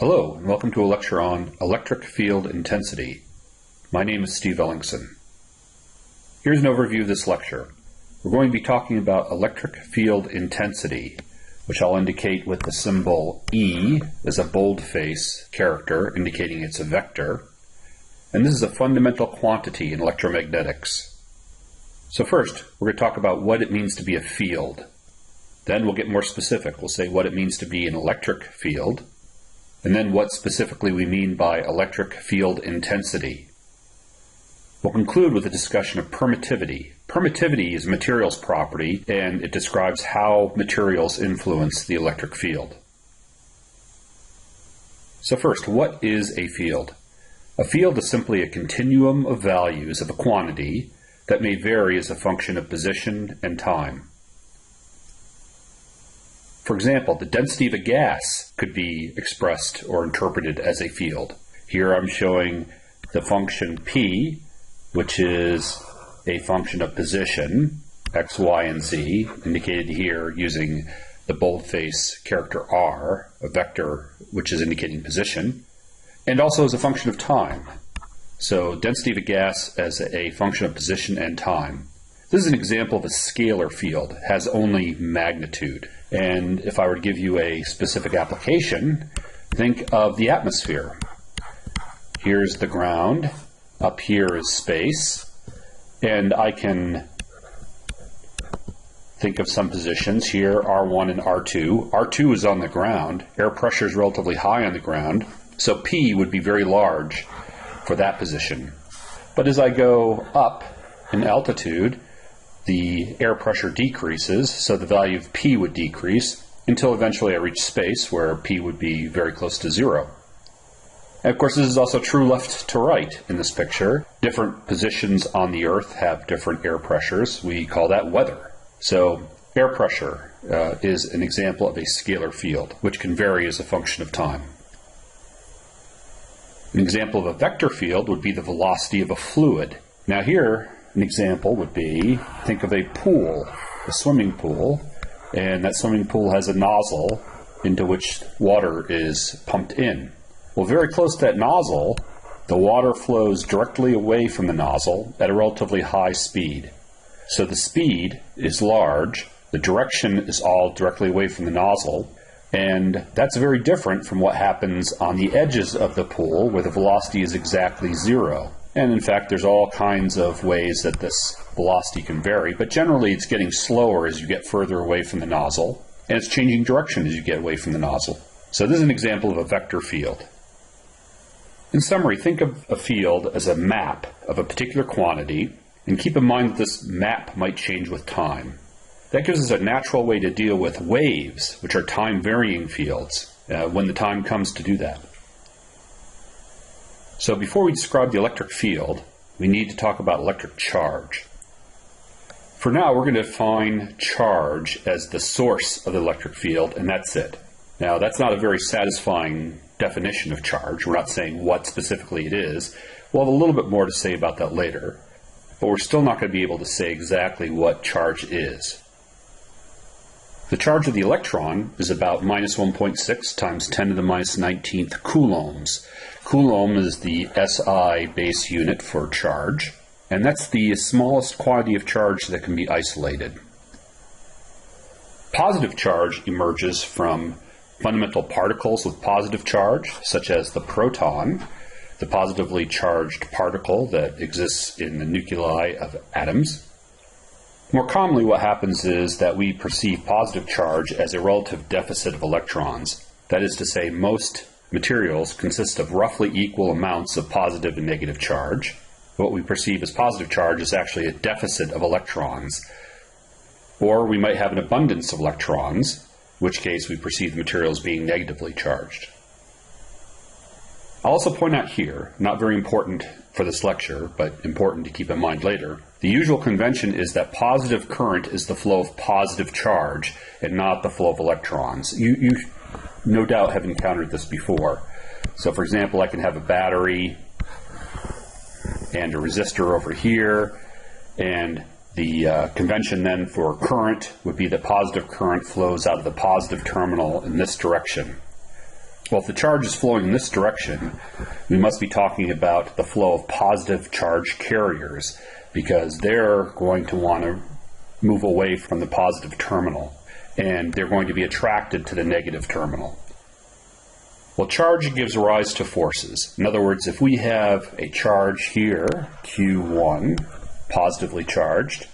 Hello, and welcome to a lecture on electric field intensity. My name is Steve Ellingson. Here's an overview of this lecture. We're going to be talking about electric field intensity, which I'll indicate with the symbol E as a boldface character indicating it's a vector. And this is a fundamental quantity in electromagnetics. So first, we're going to talk about what it means to be a field. Then we'll get more specific. We'll say what it means to be an electric field, and then what specifically we mean by electric field intensity. We'll conclude with a discussion of permittivity. Permittivity is a materials property, and it describes how materials influence the electric field. So first, what is a field? A field is simply a continuum of values of a quantity that may vary as a function of position and time. For example, the density of a gas could be expressed or interpreted as a field. Here I'm showing the function P, which is a function of position, x, y, and z, indicated here using the boldface character R, a vector which is indicating position, and also as a function of time. So density of a gas as a function of position and time. This is an example of a scalar field, has only magnitude. And if I were to give you a specific application, think of the atmosphere. Here's the ground, up here is space, and I can think of some positions here, R1 and R2. R2 is on the ground, air pressure is relatively high on the ground, so P would be very large for that position. But as I go up in altitude, the air pressure decreases, so the value of P would decrease until eventually I reach space where P would be very close to zero. And of course, this is also true left to right in this picture. Different positions on the Earth have different air pressures. We call that weather. So air pressure is an example of a scalar field, which can vary as a function of time. An example of a vector field would be the velocity of a fluid. Now here, an example would be, think of a pool, a swimming pool, and that swimming pool has a nozzle into which water is pumped in. Well, very close to that nozzle, the water flows directly away from the nozzle at a relatively high speed. So the speed is large, the direction is all directly away from the nozzle, and that's very different from what happens on the edges of the pool where the velocity is exactly zero. And in fact, there's all kinds of ways that this velocity can vary, but generally it's getting slower as you get further away from the nozzle, and it's changing direction as you get away from the nozzle. So this is an example of a vector field. In summary, think of a field as a map of a particular quantity, and keep in mind that this map might change with time. That gives us a natural way to deal with waves, which are time-varying fields, when the time comes to do that. So before we describe the electric field, we need to talk about electric charge. For now, we're going to define charge as the source of the electric field, and that's it. Now, that's not a very satisfying definition of charge. We're not saying what specifically it is. We'll have a little bit more to say about that later, but we're still not going to be able to say exactly what charge is. The charge of the electron is about minus 1.6 times 10 to the minus 19th coulombs. Coulomb is the SI base unit for charge, and that's the smallest quantity of charge that can be isolated. Positive charge emerges from fundamental particles with positive charge, such as the proton, the positively charged particle that exists in the nuclei of atoms. More commonly, what happens is that we perceive positive charge as a relative deficit of electrons. That is to say, most materials consist of roughly equal amounts of positive and negative charge. What we perceive as positive charge is actually a deficit of electrons. Or we might have an abundance of electrons, in which case we perceive the material as being negatively charged. I'll also point out here, not very important for this lecture, but important to keep in mind later, the usual convention is that positive current is the flow of positive charge and not the flow of electrons. You no doubt have encountered this before. So for example, I can have a battery and a resistor over here, and the convention then for current would be that positive current flows out of the positive terminal in this direction. Well, if the charge is flowing in this direction, we must be talking about the flow of positive charge carriers, because they're going to want to move away from the positive terminal, and they're going to be attracted to the negative terminal. Well, charge gives rise to forces. In other words, if we have a charge here, Q1, positively charged,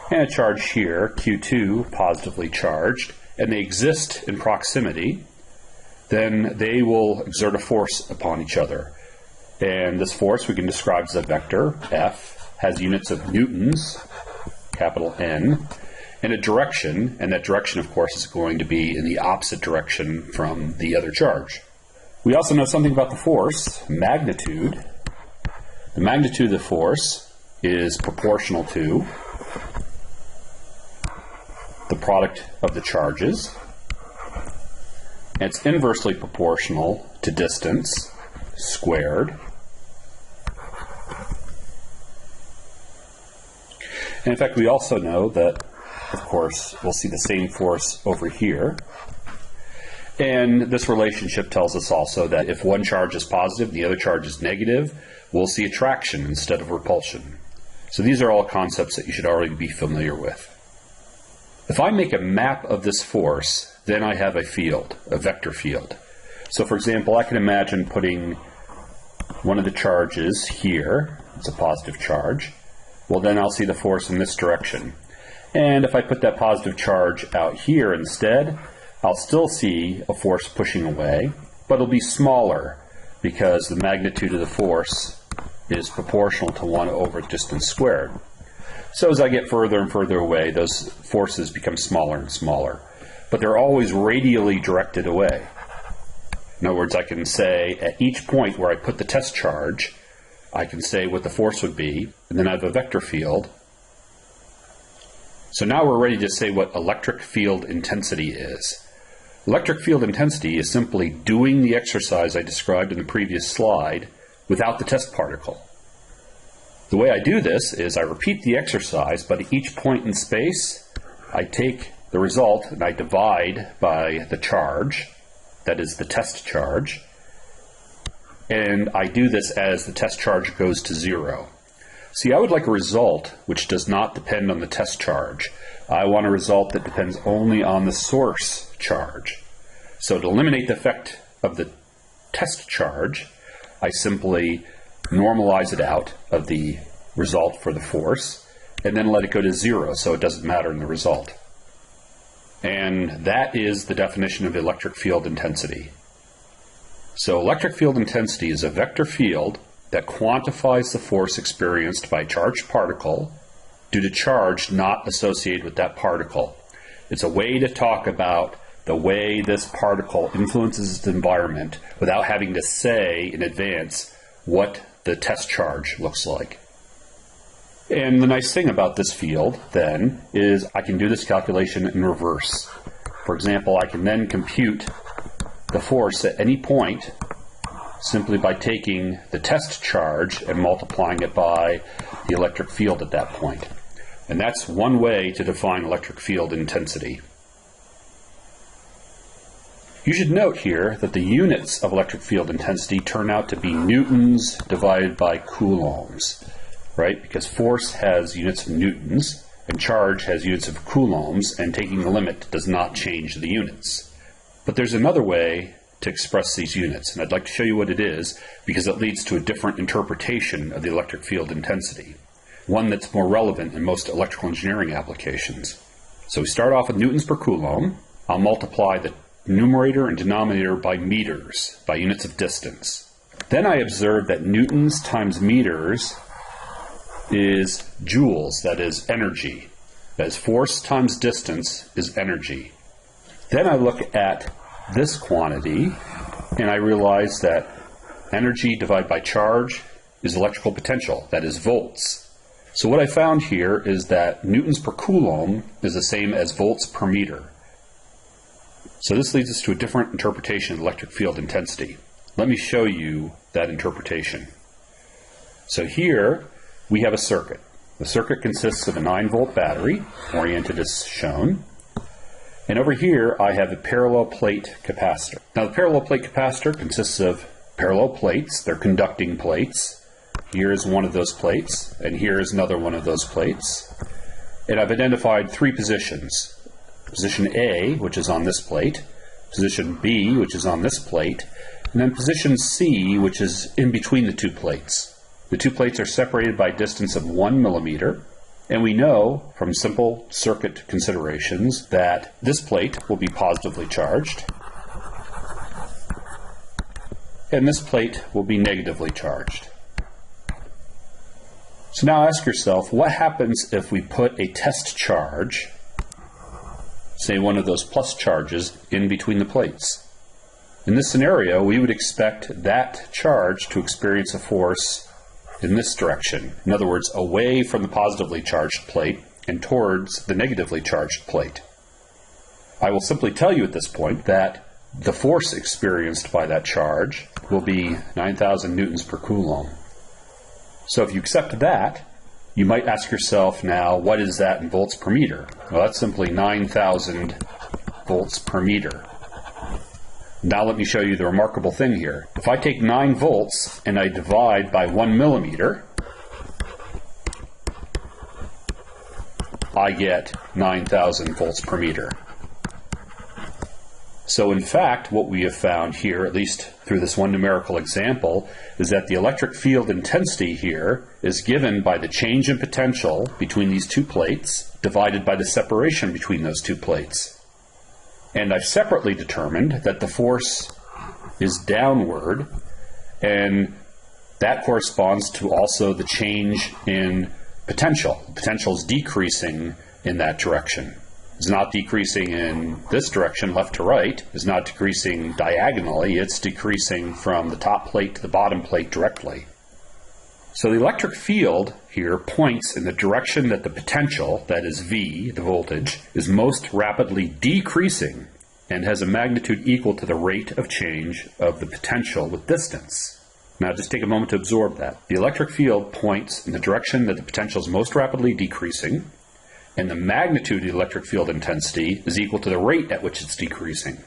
and a charge here, Q2, positively charged, and they exist in proximity, then they will exert a force upon each other. And this force we can describe as a vector. F has units of newtons, capital N, and a direction, and that direction, of course, is going to be in the opposite direction from the other charge. We also know something about the force, magnitude. The magnitude of the force is proportional to the product of the charges. And it's inversely proportional to distance squared. And in fact, we also know that, of course, we'll see the same force over here. And this relationship tells us also that if one charge is positive and the other charge is negative, we'll see attraction instead of repulsion. So these are all concepts that you should already be familiar with. If I make a map of this force, then I have a field, a vector field. So for example, I can imagine putting one of the charges here. It's a positive charge. Well, then I'll see the force in this direction. And if I put that positive charge out here instead, I'll still see a force pushing away, but it'll be smaller because the magnitude of the force is proportional to 1 over distance squared. So as I get further and further away, those forces become smaller and smaller. But they're always radially directed away. In other words, I can say at each point where I put the test charge, I can say what the force would be, and then I have a vector field. So now we're ready to say what electric field intensity is. Electric field intensity is simply doing the exercise I described in the previous slide without the test particle. The way I do this is I repeat the exercise, but at each point in space, I take the result and I divide by the charge, that is the test charge, and I do this as the test charge goes to 0. See, I would like a result which does not depend on the test charge. I want a result that depends only on the source charge. So to eliminate the effect of the test charge, I simply normalize it out of the result for the force, and then let it go to 0 so it doesn't matter in the result. And that is the definition of electric field intensity. So electric field intensity is a vector field that quantifies the force experienced by a charged particle due to charge not associated with that particle. It's a way to talk about the way this particle influences the environment without having to say in advance what the test charge looks like. And the nice thing about this field, then, is I can do this calculation in reverse. For example, I can then compute the force at any point simply by taking the test charge and multiplying it by the electric field at that point. And that's one way to define electric field intensity. You should note here that the units of electric field intensity turn out to be newtons divided by coulombs. Right? Because force has units of newtons and charge has units of coulombs, and taking the limit does not change the units. But there's another way to express these units, and I'd like to show you what it is because it leads to a different interpretation of the electric field intensity, one that's more relevant in most electrical engineering applications. So we start off with newtons per coulomb. I'll multiply the numerator and denominator by meters, by units of distance. Then I observe that newtons times meters is joules, that is energy. That is force times distance is energy. Then I look at this quantity and I realize that energy divided by charge is electrical potential, that is volts. So what I found here is that newtons per coulomb is the same as volts per meter. So this leads us to a different interpretation of electric field intensity. Let me show you that interpretation. So here we have a circuit. The circuit consists of a 9-volt battery, oriented as shown. And over here, I have a parallel plate capacitor. Now, the parallel plate capacitor consists of parallel plates. They're conducting plates. Here's one of those plates, and here's another one of those plates. And I've identified three positions. Position A, which is on this plate, position B, which is on this plate, and then position C, which is in between the two plates. The two plates are separated by a distance of 1 millimeter, and we know from simple circuit considerations that this plate will be positively charged, and this plate will be negatively charged. So now ask yourself, what happens if we put a test charge, say one of those plus charges, in between the plates? In this scenario, we would expect that charge to experience a force in this direction. In other words, away from the positively charged plate and towards the negatively charged plate. I will simply tell you at this point that the force experienced by that charge will be 9,000 newtons per coulomb. So if you accept that, you might ask yourself now, what is that in volts per meter? Well, that's simply 9,000 volts per meter. Now let me show you the remarkable thing here. If I take 9 volts and I divide by 1 millimeter, I get 9,000 volts per meter. So in fact, what we have found here, at least through this one numerical example, is that the electric field intensity here is given by the change in potential between these two plates divided by the separation between those two plates. And I've separately determined that the force is downward, and that corresponds to also the change in potential. Potential is decreasing in that direction. It's not decreasing in this direction, left to right. It's not decreasing diagonally. It's decreasing from the top plate to the bottom plate directly. So the electric field here points in the direction that the potential, that is V, the voltage, is most rapidly decreasing and has a magnitude equal to the rate of change of the potential with distance. Now just take a moment to absorb that. The electric field points in the direction that the potential is most rapidly decreasing, and the magnitude of the electric field intensity is equal to the rate at which it's decreasing.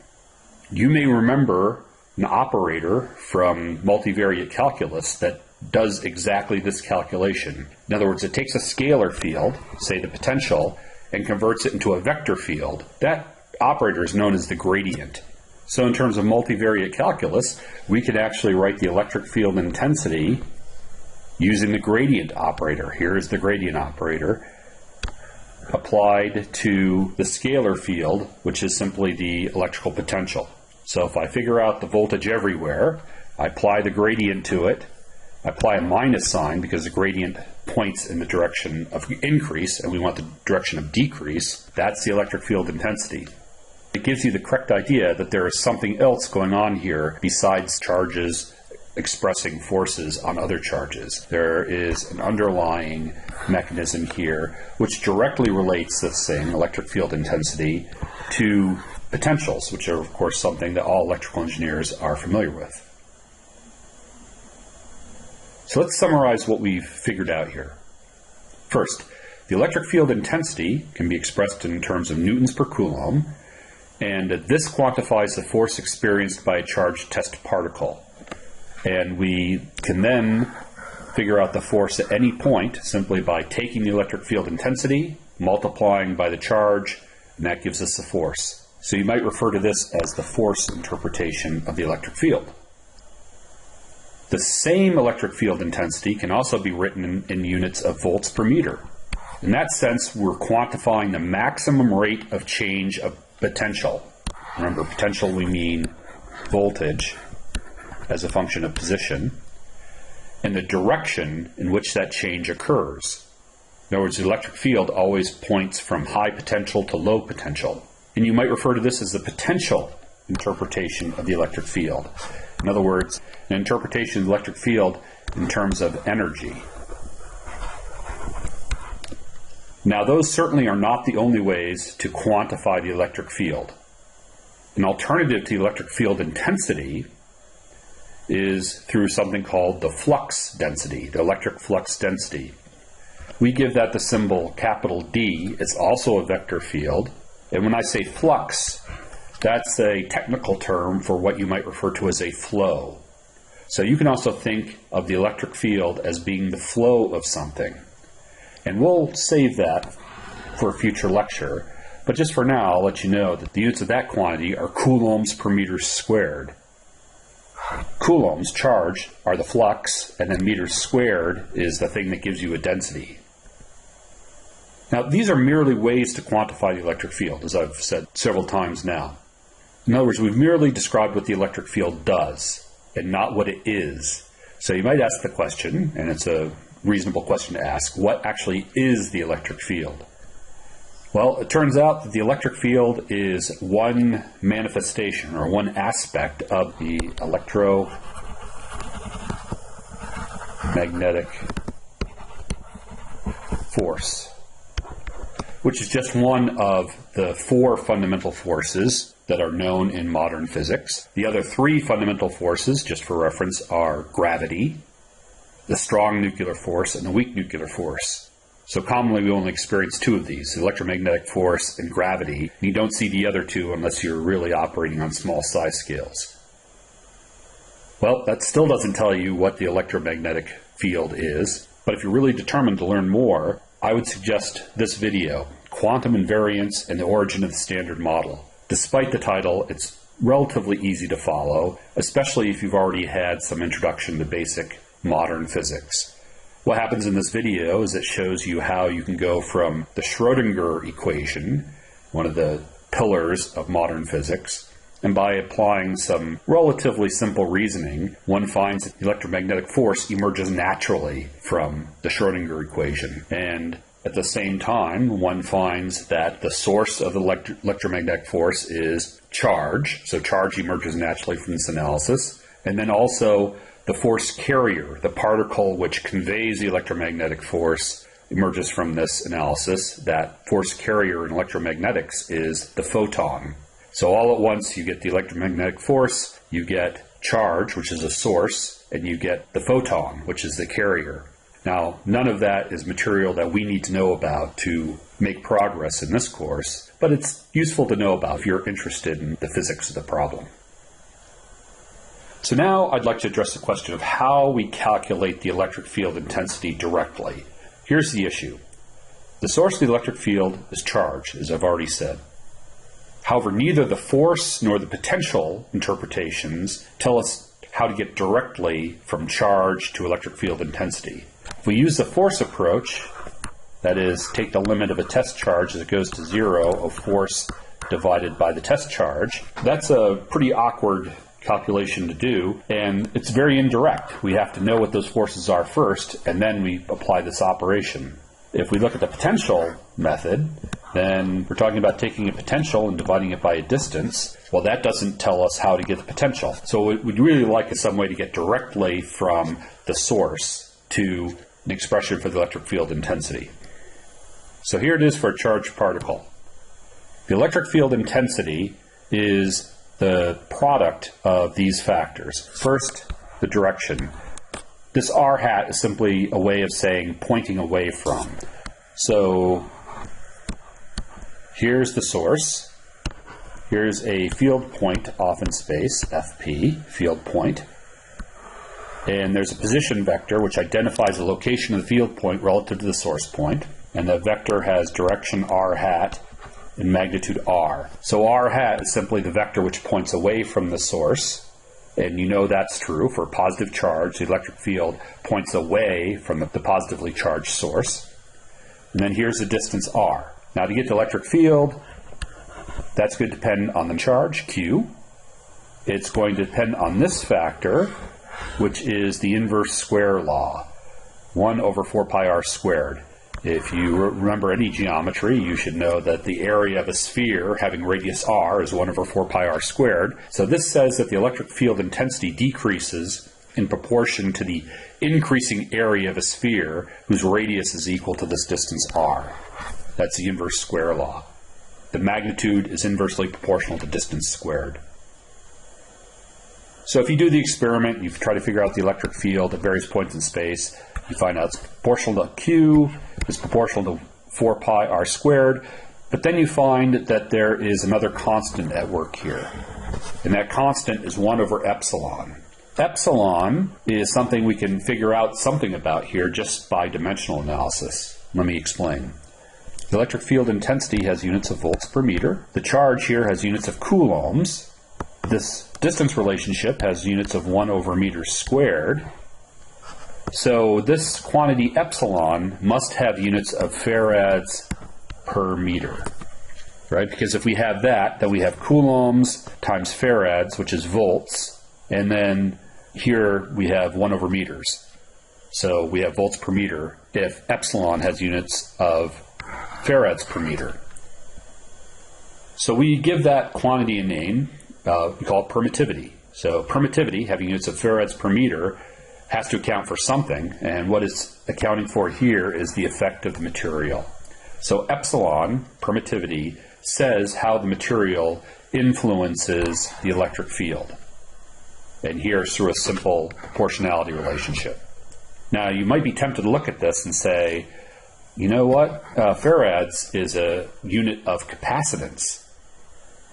You may remember an operator from multivariate calculus that does exactly this calculation. In other words, it takes a scalar field, say the potential, and converts it into a vector field. That operator is known as the gradient. So in terms of multivariate calculus, we could actually write the electric field intensity using the gradient operator. Here is the gradient operator applied to the scalar field, which is simply the electrical potential. So if I figure out the voltage everywhere, I apply the gradient to it, I apply a minus sign because the gradient points in the direction of increase and we want the direction of decrease. That's the electric field intensity. It gives you the correct idea that there is something else going on here besides charges expressing forces on other charges. There is an underlying mechanism here which directly relates this thing, electric field intensity, to potentials, which are of course something that all electrical engineers are familiar with. So let's summarize what we've figured out here. First, the electric field intensity can be expressed in terms of newtons per coulomb, and this quantifies the force experienced by a charged test particle. And we can then figure out the force at any point simply by taking the electric field intensity, multiplying by the charge, and that gives us the force. So you might refer to this as the force interpretation of the electric field. The same electric field intensity can also be written in units of volts per meter. In that sense, we're quantifying the maximum rate of change of potential. Remember, potential we mean voltage as a function of position, and the direction in which that change occurs. In other words, the electric field always points from high potential to low potential. And you might refer to this as the potential interpretation of the electric field. In other words, an interpretation of the electric field in terms of energy. Now, those certainly are not the only ways to quantify the electric field. An alternative to the electric field intensity is through something called the flux density, the electric flux density. We give that the symbol capital D. It's also a vector field, And when I say flux, that's a technical term for what you might refer to as a flow. So you can also think of the electric field as being the flow of something. And we'll save that for a future lecture. But just for now, I'll let you know that the units of that quantity are coulombs per meter squared. Coulombs, charge, are the flux, and then meters squared is the thing that gives you a density. Now, these are merely ways to quantify the electric field, as I've said several times now. In other words, we've merely described what the electric field does, and not what it is. So you might ask the question, and it's a reasonable question to ask, what actually is the electric field? Well, it turns out that the electric field is one manifestation or one aspect of the electromagnetic force, which is just one of the 4 fundamental forces that are known in modern physics. The other 3 fundamental forces, just for reference, are gravity, the strong nuclear force, and the weak nuclear force. So commonly we only experience 2 of these, the electromagnetic force and gravity. And you don't see the other 2 unless you're really operating on small size scales. Well, that still doesn't tell you what the electromagnetic field is, but if you're really determined to learn more, I would suggest this video, Quantum Invariance and the Origin of the Standard Model. Despite the title, it's relatively easy to follow, especially if you've already had some introduction to basic modern physics. What happens in this video is it shows you how you can go from the Schrödinger equation, one of the pillars of modern physics, and by applying some relatively simple reasoning, one finds that the electromagnetic force emerges naturally from the Schrödinger equation. And at the same time, one finds that the source of the electromagnetic force is charge. So charge emerges naturally from this analysis. And then also the force carrier, the particle which conveys the electromagnetic force, emerges from this analysis. That force carrier in electromagnetics is the photon. So all at once you get the electromagnetic force, you get charge, which is a source, and you get the photon, which is the carrier. Now, none of that is material that we need to know about to make progress in this course, but it's useful to know about if you're interested in the physics of the problem. So now I'd like to address the question of how we calculate the electric field intensity directly. Here's the issue. The source of the electric field is charge, as I've already said. However, neither the force nor the potential interpretations tell us how to get directly from charge to electric field intensity. If we use the force approach, that is, take the limit of a test charge as it goes to 0 of force divided by the test charge, that's a pretty awkward calculation to do, and it's very indirect. We have to know what those forces are first, and then we apply this operation. If we look at the potential method, then we're talking about taking a potential and dividing it by a distance. Well, that doesn't tell us how to get the potential. So what we'd really like is some way to get directly from the source to an expression for the electric field intensity. So here it is for a charged particle. The electric field intensity is the product of these factors. First, the direction. This r hat is simply a way of saying pointing away from. So here's the source. Here's a field point off in space, FP, field point. And there's a position vector which identifies the location of the field point relative to the source point. And the vector has direction r hat and magnitude r. So r hat is simply the vector which points away from the source. And you know that's true for positive charge. The electric field points away from the positively charged source. And then here's the distance r. Now to get the electric field, that's going to depend on the charge, Q. It's going to depend on this factor, which is the inverse square law, 1 over 4 pi r squared. If you remember any geometry, you should know that the area of a sphere having radius r is 1 over 4 pi r squared. So this says that the electric field intensity decreases in proportion to the increasing area of a sphere whose radius is equal to this distance r. That's the inverse square law. The magnitude is inversely proportional to distance squared. So if you do the experiment, you try to figure out the electric field at various points in space, you find out it's proportional to Q, is proportional to 4 pi r squared. But then you find that there is another constant at work here, and that constant is 1 over epsilon. Epsilon is something we can figure out something about here just by dimensional analysis. Let me explain. The electric field intensity has units of volts per meter. The charge here has units of coulombs. This distance relationship has units of 1 over meters squared. So this quantity epsilon must have units of farads per meter, right? Because if we have that, then we have coulombs times farads, which is volts, and then here we have 1 over meters. So we have volts per meter if epsilon has units of farads per meter. So we give that quantity a name, we call it permittivity. So permittivity, having units of farads per meter, has to account for something, and what it's accounting for here is the effect of the material. So epsilon, permittivity, says how the material influences the electric field. And here is through a simple proportionality relationship. Now you might be tempted to look at this and say, you know what, farads is a unit of capacitance.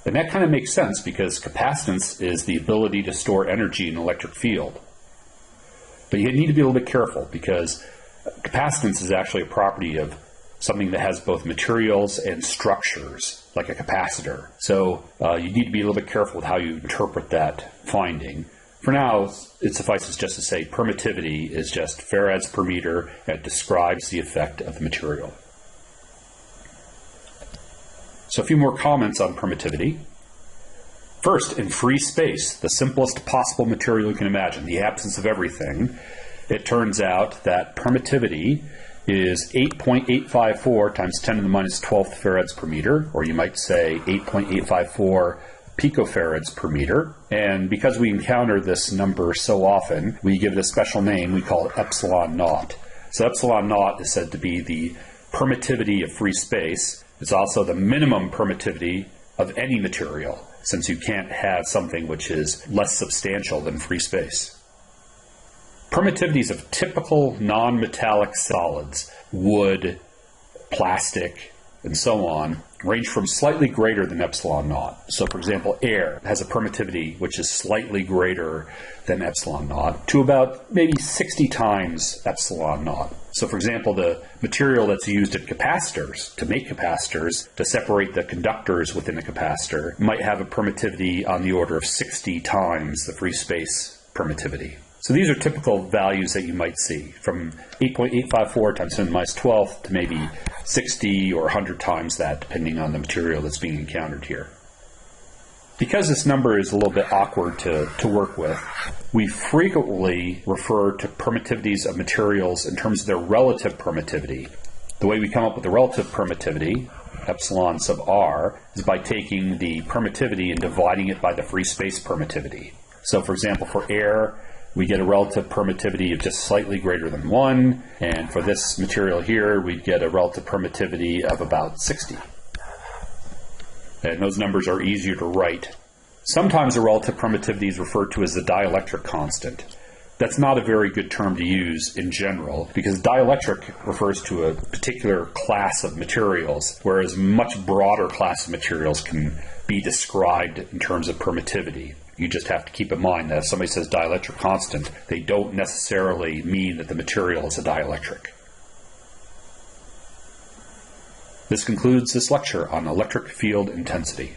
And that kind of makes sense because capacitance is the ability to store energy in an electric field. But you need to be a little bit careful because capacitance is actually a property of something that has both materials and structures, like a capacitor. So you need to be a little bit careful with how you interpret that finding. For now, it suffices just to say permittivity is just farads per meter, and it describes the effect of the material. So a few more comments on permittivity. First, in free space, the simplest possible material you can imagine, the absence of everything, it turns out that permittivity is 8.854 times 10 to the minus 12th farads per meter, or you might say 8.854 picofarads per meter. And because we encounter this number so often, we give it a special name. We call it epsilon naught. So epsilon naught is said to be the permittivity of free space. It's also the minimum permittivity of any material, since you can't have something which is less substantial than free space. Permittivities of typical non-metallic solids, wood, plastic, and so on, range from slightly greater than epsilon naught. So for example, air has a permittivity which is slightly greater than epsilon naught to about maybe 60 times epsilon naught. So for example, the material that's used in capacitors, to make capacitors, to separate the conductors within a capacitor, might have a permittivity on the order of 60 times the free space permittivity. So these are typical values that you might see, from 8.854 times 10 to the minus 12 to maybe 60 or 100 times that, depending on the material that's being encountered here. Because this number is a little bit awkward to work with, we frequently refer to permittivities of materials in terms of their relative permittivity. The way we come up with the relative permittivity, epsilon sub r, is by taking the permittivity and dividing it by the free space permittivity. So for example, for air, we get a relative permittivity of just slightly greater than 1, and for this material here, we'd get a relative permittivity of about 60. And those numbers are easier to write. Sometimes the relative permittivity is referred to as the dielectric constant. That's not a very good term to use in general, because dielectric refers to a particular class of materials, whereas a much broader class of materials can be described in terms of permittivity. You just have to keep in mind that if somebody says dielectric constant, they don't necessarily mean that the material is a dielectric. This concludes this lecture on electric field intensity.